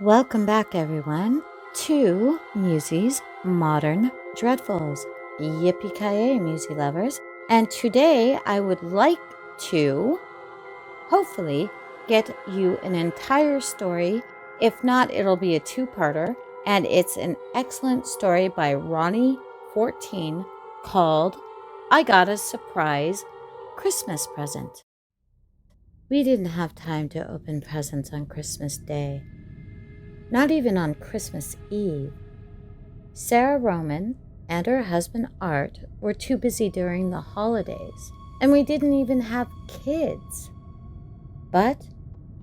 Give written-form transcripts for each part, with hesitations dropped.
Welcome back, everyone, to Musey's Modern Dreadfuls. Yippee-ki-yay, Musey lovers. And today I would like to, hopefully, get you an entire story. If not, it'll be a two-parter. And it's an excellent story by Ronnie 14 called I Got a Surprise Christmas Present. We didn't have time to open presents on Christmas Day. Not even on Christmas Eve. Sarah Roman and her husband Art were too busy during the holidays, and we didn't even have kids. But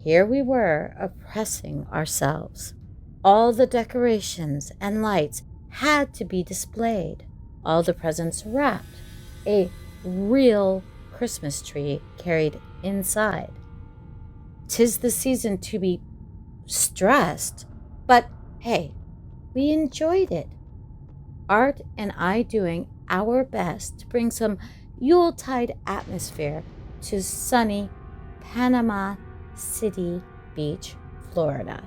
here we were, oppressing ourselves. All the decorations and lights had to be displayed, all the presents wrapped, a real Christmas tree carried inside. 'Tis the season to be stressed, but hey, we enjoyed it. Art and I doing our best to bring some Yuletide atmosphere to sunny Panama City Beach, Florida.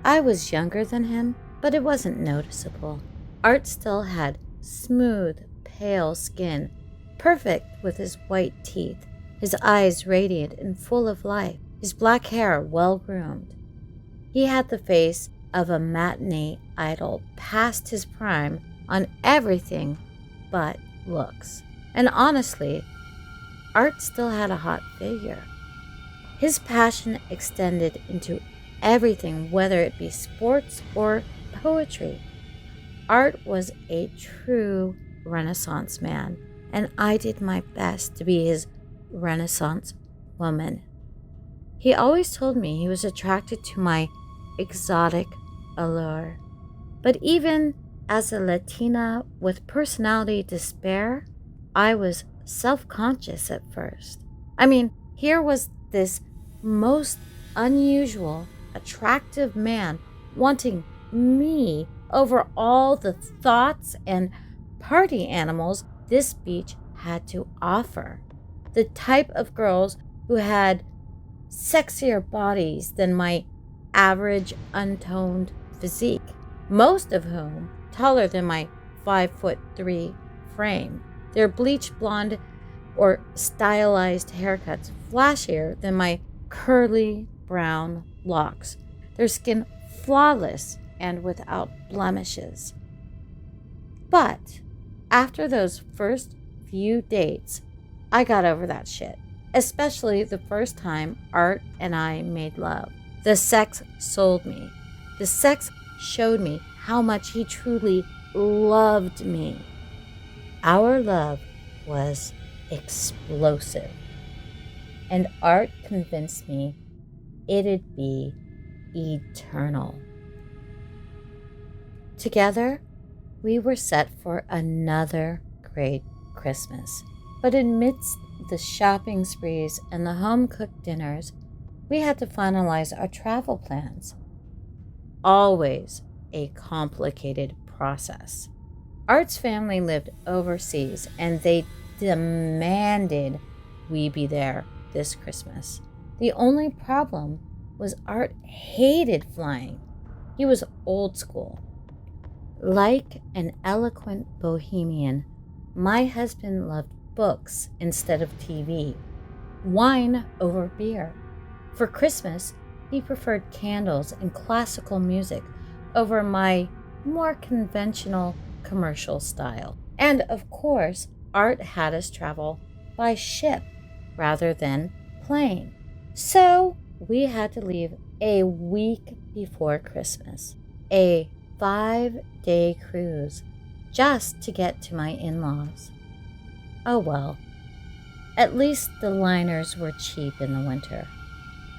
I was younger than him, but it wasn't noticeable. Art still had smooth, pale skin, perfect with his white teeth, his eyes radiant and full of life, his black hair well-groomed. He had the face of a matinee idol past his prime on everything but looks. And honestly, Art still had a hot figure. His passion extended into everything, whether it be sports or poetry. Art was a true Renaissance man, and I did my best to be his Renaissance woman. He always told me he was attracted to my exotic allure. But even as a Latina with personality to spare, I was self-conscious at first. I mean, here was this most unusual, attractive man wanting me over all the thoughts and party animals this beach had to offer. The type of girls who had sexier bodies than my average untoned physique, most of whom taller than my 5'3" frame, their bleached blonde or stylized haircuts flashier than my curly brown locks, their skin flawless and without blemishes. But after those first few dates, I got over that shit, especially the first time Art and I made love. The sex sold me. The sex showed me how much he truly loved me. Our love was explosive, and Art convinced me it'd be eternal. Together, we were set for another great Christmas. But amidst the shopping sprees and the home-cooked dinners, we had to finalize our travel plans. Always a complicated process. Art's family lived overseas, and they demanded we be there this Christmas. The only problem was Art hated flying. He was old school. Like an eloquent bohemian, my husband loved books instead of TV, wine over beer. For Christmas, he preferred candles and classical music over my more conventional commercial style. And of course, Art had us travel by ship rather than plane. So we had to leave a week before Christmas, a 5-day cruise, just to get to my in-laws. Oh well, at least the liners were cheap in the winter.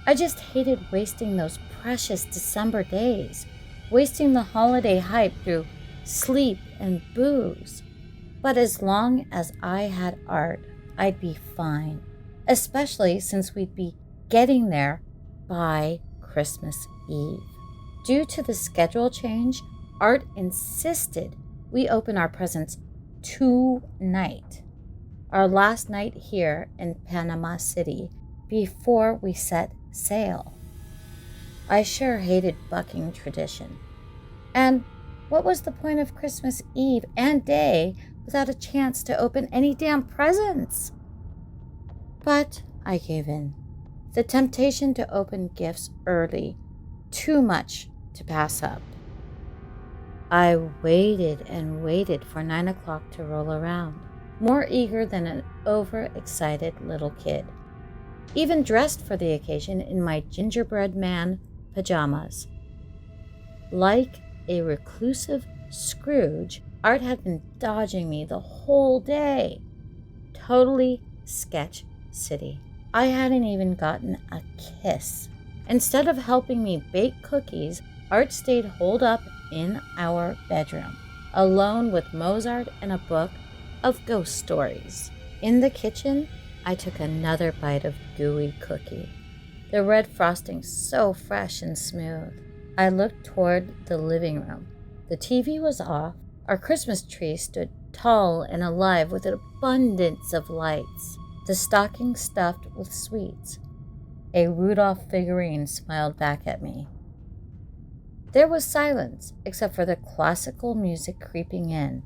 I just hated wasting those precious December days, wasting the holiday hype through sleep and booze. But as long as I had Art, I'd be fine, especially since we'd be getting there by Christmas Eve. Due to the schedule change, Art insisted we open our presents tonight, our last night here in Panama City before we set sail. I sure hated bucking tradition. And what was the point of Christmas Eve and day without a chance to open any damn presents? But I gave in. The temptation to open gifts early, too much to pass up. I waited and waited for 9 o'clock to roll around, more eager than an overexcited little kid. Even dressed for the occasion in my gingerbread man pajamas. Like a reclusive Scrooge, Art had been dodging me the whole day. Totally sketch city. I hadn't even gotten a kiss. Instead of helping me bake cookies, Art stayed holed up in our bedroom, alone with Mozart and a book of ghost stories. In the kitchen, I took another bite of gooey cookie, the red frosting so fresh and smooth. I looked toward the living room. The TV was off. Our Christmas tree stood tall and alive with an abundance of lights, the stocking stuffed with sweets. A Rudolph figurine smiled back at me. There was silence, except for the classical music creeping in.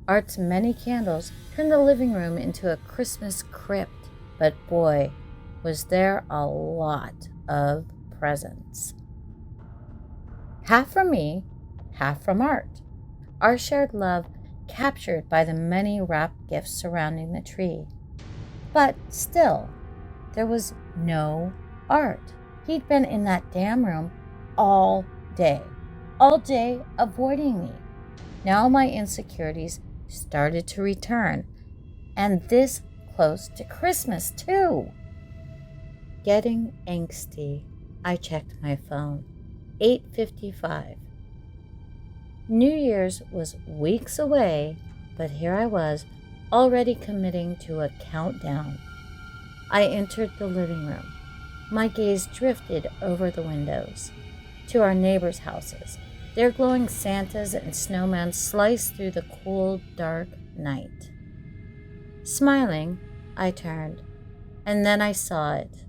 Art's many candles turned the living room into a Christmas crypt, but boy, was there a lot of presents. Half from me, half from Art. Our shared love captured by the many wrapped gifts surrounding the tree. But still, there was no Art. He'd been in that damn room all day avoiding me. Now my insecurities started to return, and this close to Christmas too. Getting angsty, I checked my phone. 8:55. New Year's was weeks away, but here I was, already committing to a countdown. I entered the living room. My gaze drifted over the windows to our neighbors' houses. Their glowing Santas and snowmen sliced through the cool, dark night. Smiling, I turned, and then I saw it.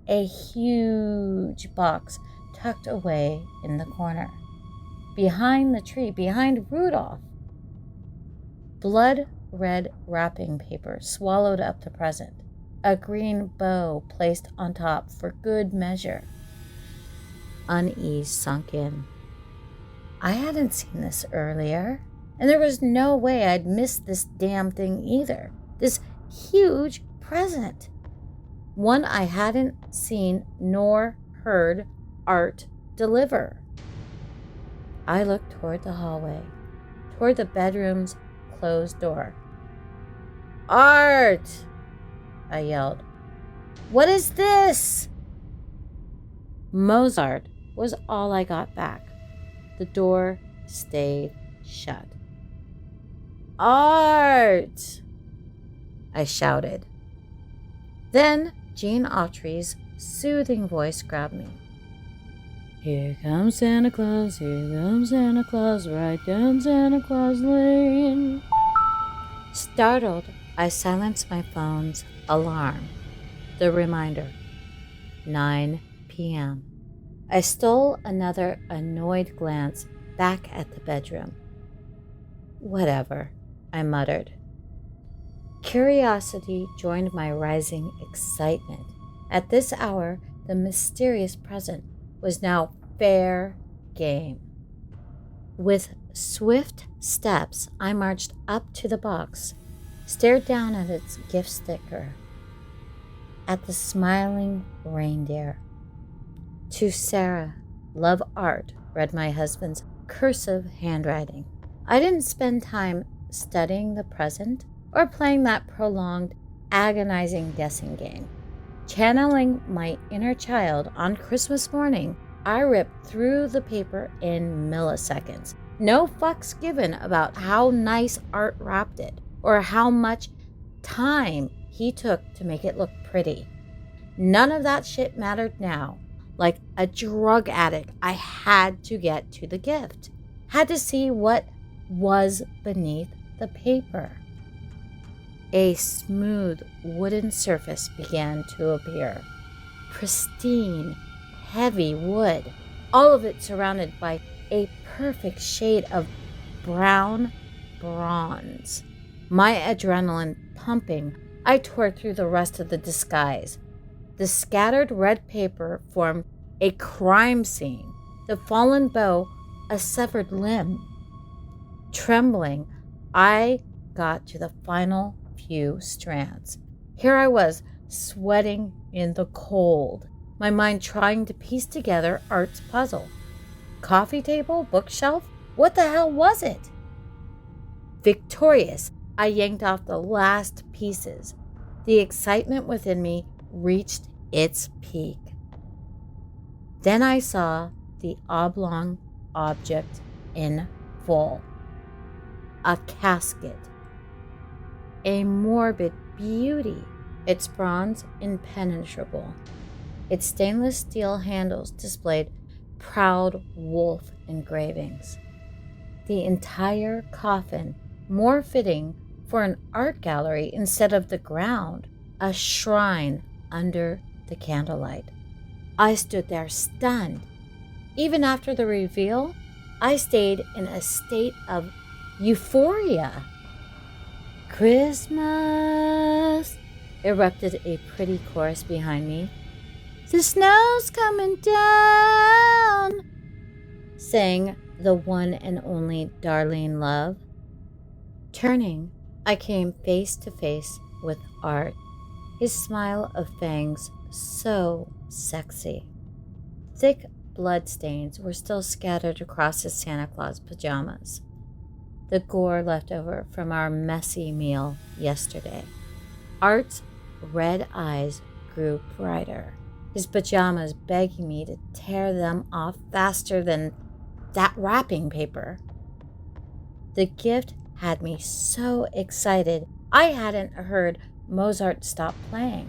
A huge box tucked away in the corner. Behind the tree, behind Rudolph. Blood-red wrapping paper swallowed up the present. A green bow placed on top for good measure. Unease sunk in. I hadn't seen this earlier, and there was no way I'd missed this damn thing either. This huge present. One I hadn't seen nor heard Art deliver. I looked toward the hallway, toward the bedroom's closed door. Art! I yelled. What is this? Mozart was all I got back. The door stayed shut. Art! I shouted. Then Jean Autry's soothing voice grabbed me. Here comes Santa Claus, here comes Santa Claus, right down Santa Claus Lane. Startled, I silenced my phone's alarm. The reminder, 9 p.m. I stole another annoyed glance back at the bedroom. Whatever, I muttered. Curiosity joined my rising excitement. At this hour, the mysterious present was now fair game. With swift steps, I marched up to the box, stared down at its gift sticker, at the smiling reindeer. To Sarah, love Art, read my husband's cursive handwriting. I didn't spend time studying the present or playing that prolonged, agonizing guessing game. Channeling my inner child on Christmas morning, I ripped through the paper in milliseconds. No fucks given about how nice Art wrapped it or how much time he took to make it look pretty. None of that shit mattered now. Like a drug addict, I had to get to the gift. Had to see what was beneath the paper. A smooth wooden surface began to appear. Pristine, heavy wood, all of it surrounded by a perfect shade of brown bronze. My adrenaline pumping, I tore through the rest of the disguise. The scattered red paper formed a crime scene, the fallen bow a severed limb. Trembling, I got to the final few strands. Here I was, sweating in the cold, my mind trying to piece together Art's puzzle. Coffee table? Bookshelf? What the hell was it? Victorious, I yanked off the last pieces. The excitement within me reached its peak. Then I saw the oblong object in full. A casket. A morbid beauty. Its bronze impenetrable. Its stainless steel handles displayed proud wolf engravings. The entire coffin, more fitting for an art gallery instead of the ground, a shrine under the candlelight. I stood there stunned. Even after the reveal, I stayed in a state of euphoria. Christmas, erupted a pretty chorus behind me. The snow's coming down, sang the one and only Darlene Love. Turning, I came face to face with Art, his smile of fangs so sexy. Thick bloodstains were still scattered across his Santa Claus pajamas, the gore left over from our messy meal yesterday. Art's red eyes grew brighter, his pajamas begging me to tear them off faster than that wrapping paper. The gift had me so excited I hadn't heard Mozart stop playing,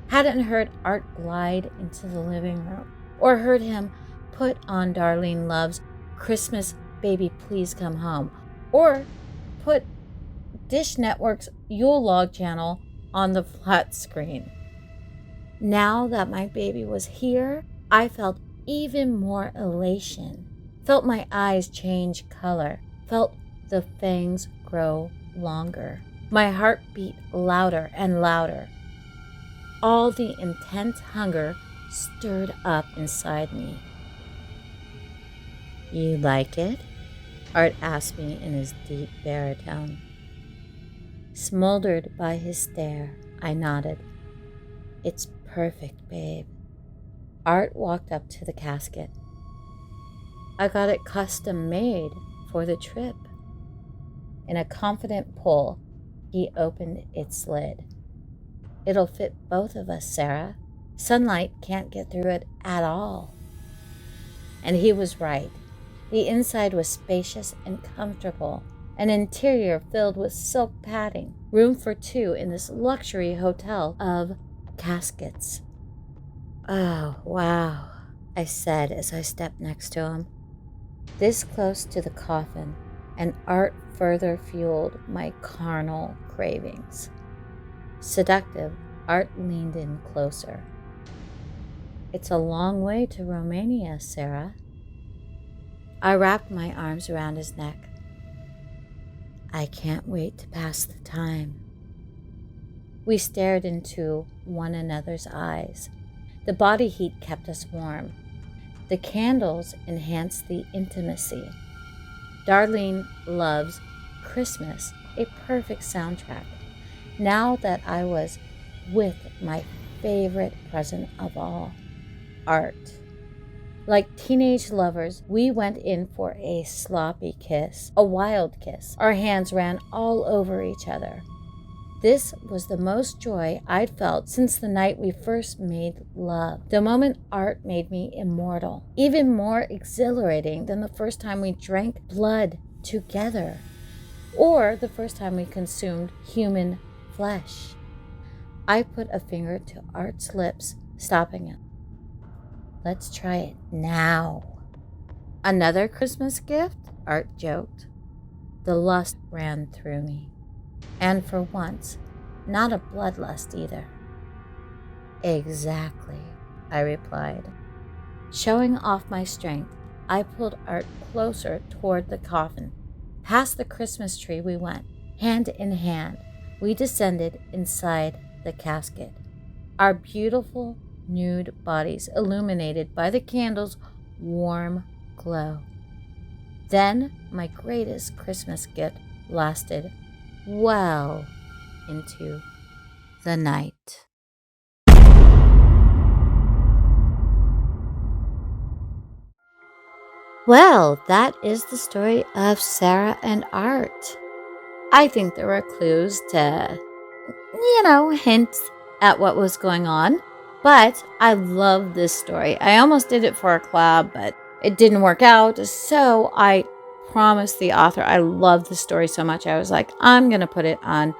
hadn't heard Art glide into the living room, or heard him put on Darlene Love's Christmas Baby Please Come Home, or put Dish Network's Yule Log channel on the flat screen. Now that my baby was here, I felt even more elation, felt my eyes change color, felt the fangs grow longer. My heart beat louder and louder. All the intense hunger stirred up inside me. You like it? Art asked me in his deep baritone. Smoldered by his stare, I nodded. It's perfect, babe. Art walked up to the casket. I got it custom made for the trip. In a confident pull, he opened its lid. It'll fit both of us, Sarah. Sunlight can't get through it at all. And he was right. The inside was spacious and comfortable, an interior filled with silk padding, room for two in this luxury hotel of caskets. Oh, wow, I said as I stepped next to him. This close to the coffin, and Art further fueled my carnal cravings. Seductive, Art leaned in closer. It's a long way to Romania, Sarah. I wrapped my arms around his neck. I can't wait to pass the time. We stared into one another's eyes. The body heat kept us warm. The candles enhanced the intimacy. Darlene Love's Christmas, a perfect soundtrack. Now that I was with my favorite present of all, Art. Like teenage lovers, we went in for a sloppy kiss, a wild kiss. Our hands ran all over each other. This was the most joy I'd felt since the night we first made love. The moment Art made me immortal, even more exhilarating than the first time we drank blood together, or the first time we consumed human flesh. I put a finger to Art's lips, stopping him. Let's try it now. Another Christmas gift? Art joked. The lust ran through me. And for once, not a bloodlust either. Exactly, I replied. Showing off my strength, I pulled Art closer toward the coffin. Past the Christmas tree we went, hand in hand. We descended inside the casket, our beautiful nude bodies illuminated by the candle's warm glow. Then my greatest Christmas gift lasted well into the night. Well, that is the story of Sarah and Art. I think there were clues to, hints at what was going on. But I love this story. I almost did it for a collab, but it didn't work out. So I promised the author, I love this story so much. I was like, I'm going to put it on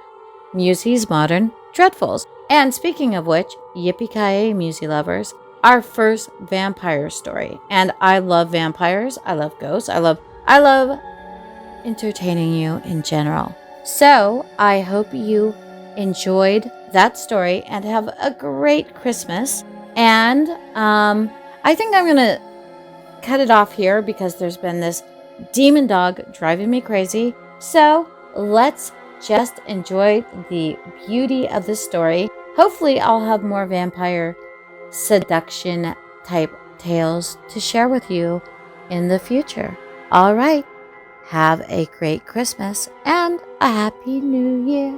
Musey's Modern Dreadfuls. And speaking of which, yippee-ki-yay, Musey lovers, our first vampire story. And I love vampires. I love ghosts. I love entertaining you in general. So I hope you enjoyed that story and have a great Christmas. And I think I'm going to cut it off here because there's been this demon dog driving me crazy. So let's just enjoy the beauty of this story. Hopefully I'll have more vampire seduction type tales to share with you in the future. All right. Have a great Christmas and a Happy New Year.